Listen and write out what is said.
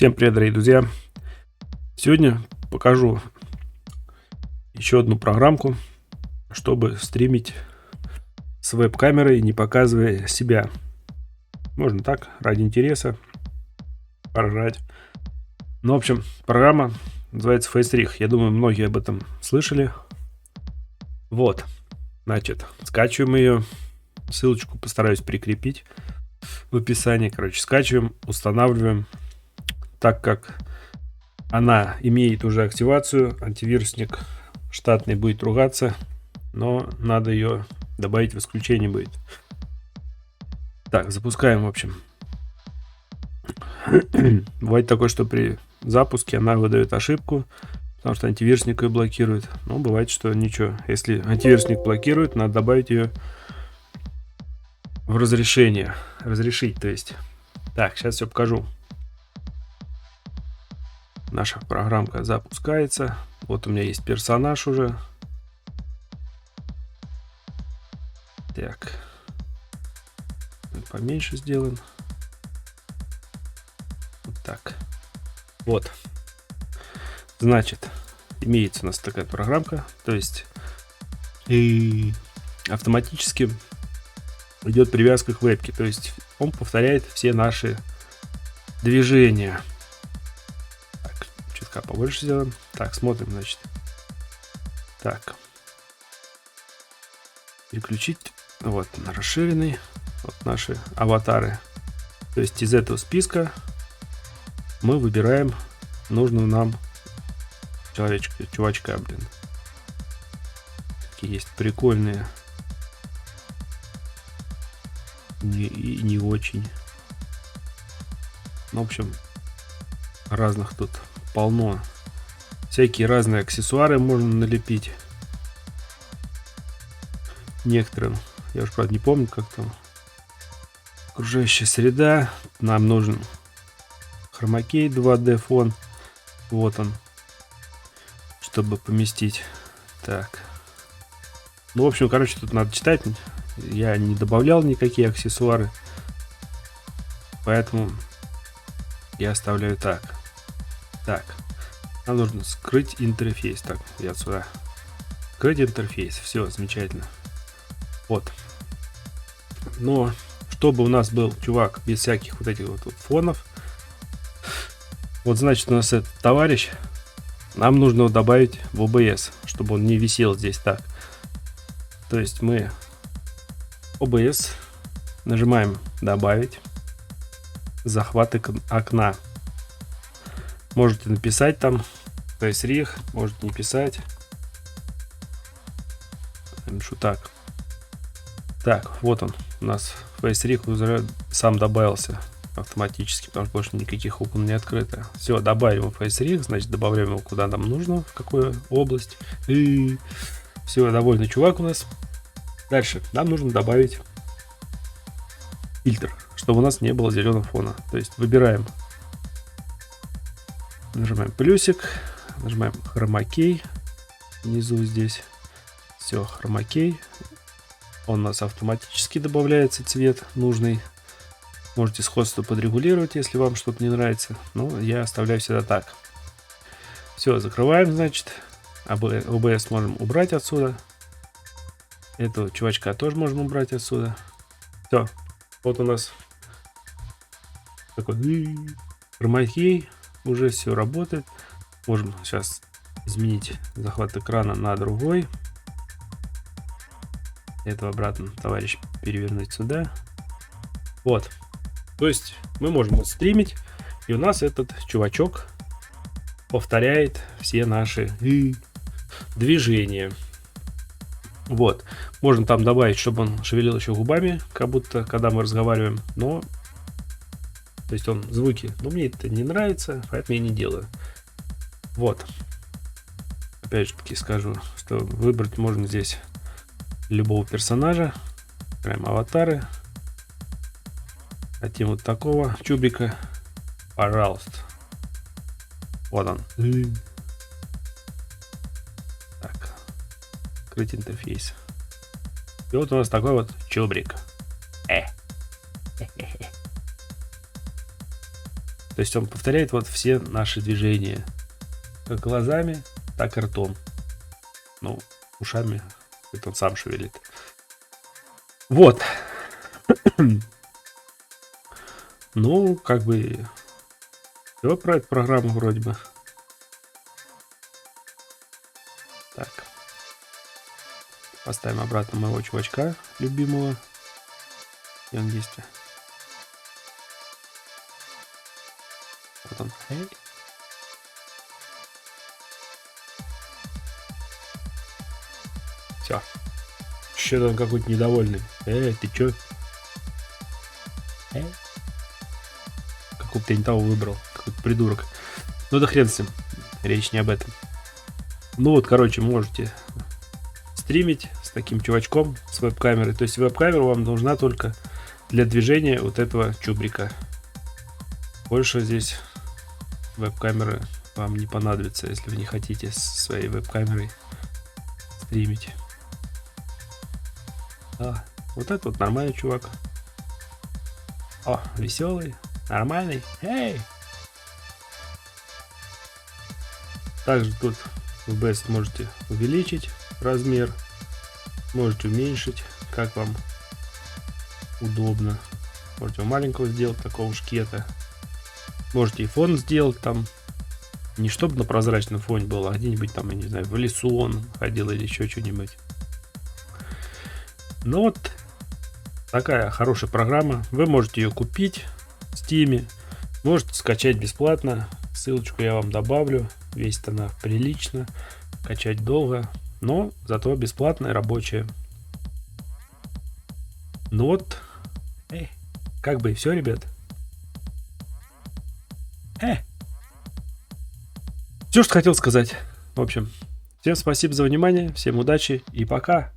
Всем привет, дорогие друзья! Сегодня покажу еще одну программку, чтобы стримить с веб-камерой, не показывая себя. Можно так, ради интереса, поржать. Ну, в общем, программа называется FaceRig. Я думаю, многие об этом слышали. Вот, значит, скачиваем ее. Ссылочку постараюсь прикрепить в описании. Короче, скачиваем, устанавливаем. Так как она имеет уже активацию, антивирусник штатный будет ругаться, но надо ее добавить в исключение будет. Так, запускаем, в общем. Бывает такое, что при запуске она выдает ошибку, потому что антивирусник ее блокирует. Но бывает, что ничего. Если антивирусник блокирует, надо добавить ее в разрешение. Разрешить, то есть. Так, сейчас все покажу. Наша программка запускается. Вот у меня есть персонаж уже. Так. Поменьше сделаем. Вот так. Вот. Значит, имеется у нас такая программка. То есть и автоматически идет привязка к вебке. То есть он повторяет все наши движения. Так, побольше сделаем. Так, смотрим, значит. Так. Переключить. Вот на расширенный. Вот наши аватары. То есть из этого списка мы выбираем нужного нам чувачка, блин. Такие есть прикольные. Не очень. Ну, в общем, разных тут полно. Всякие разные аксессуары можно налепить. Некоторым, я уж правда не помню, как там. Окружающая среда. Нам нужен хромакей 2D фон. Вот он. Чтобы поместить. Так. Ну, в общем, короче, тут надо читать. Я не добавлял никакие аксессуары. Поэтому я оставляю так. Так. Нам нужно скрыть интерфейс. Так, я сюда. Скрыть интерфейс. Все, замечательно. Вот. Но чтобы у нас был чувак без всяких вот этих вот фонов. Вот, значит, у нас этот товарищ. Нам нужно его добавить в OBS, чтобы он не висел здесь так. То есть мы OBS нажимаем добавить. Захват окна. Можете написать там FaceRig, можете не писать. Напишу так. Так, вот он. У нас FaceRig уже сам добавился автоматически, потому что больше никаких окон не открыто. Все, добавим FaceRig, значит, добавляем его куда нам нужно, в какую область. И все, довольный чувак у нас. Дальше нам нужно добавить фильтр, чтобы у нас не было зеленого фона. То есть выбираем, нажимаем плюсик, нажимаем хромакей внизу здесь. Все, хромакей. Он у нас автоматически добавляется цвет нужный. Можете сходство подрегулировать, если вам что-то не нравится. Но я оставляю всегда так. Все, закрываем, значит. OBS можем убрать отсюда. Этого чувачка тоже можем убрать отсюда. Все. Вот у нас такой хромакей. Уже все работает. Можем сейчас изменить захват экрана на другой. Этого обратно, товарищ, перевернуть сюда. Вот. То есть мы можем стримить, и у нас этот чувачок повторяет все наши движения. Вот. Можно там добавить, чтобы он шевелил еще губами, как будто когда мы разговариваем. Но, то есть он звуки. Но мне это не нравится, поэтому я не делаю. Вот. Опять же таки скажу, что выбрать можно здесь любого персонажа. Прям аватары. Хотим вот такого чубика. Пожалуйста. Вот он. Так. Открыть интерфейс. И вот у нас такой вот чубрик. То есть он повторяет вот все наши движения. Как глазами, так и ртом. Ну, ушами это он сам шевелит. Вот. Ну, как бы... Все про эту программу вроде бы. Так. Поставим обратно моего чувачка любимого. И он есть. Вот он. Эй. Все. Что-то он какой-то недовольный. Ты чё? Какого-то я не того выбрал. Какой-то придурок. Ну да хрен с ним. Речь не об этом. Ну вот, короче, можете стримить с таким чувачком с веб-камерой. То есть веб-камера вам нужна только для движения вот этого чубрика. Больше здесь веб-камеры вам не понадобится, если вы не хотите с своей веб-камерой стримить. Вот это вот нормальный чувак. О, веселый, нормальный. Эй! Также тут в OBS можете увеличить размер, можете уменьшить, как вам удобно. Можете маленького сделать, такого шкета. Можете и фон сделать там, не чтобы на прозрачном фоне было, а где-нибудь там, я не знаю, в лесу он ходил или еще что-нибудь. Ну вот, такая хорошая программа. Вы можете ее купить в Steam, можете скачать бесплатно. Ссылочку я вам добавлю. Весит она прилично, качать долго, но зато бесплатная, рабочая. Ну вот, как бы и все, ребят. Все, что хотел сказать. В общем, всем спасибо за внимание, всем удачи и пока.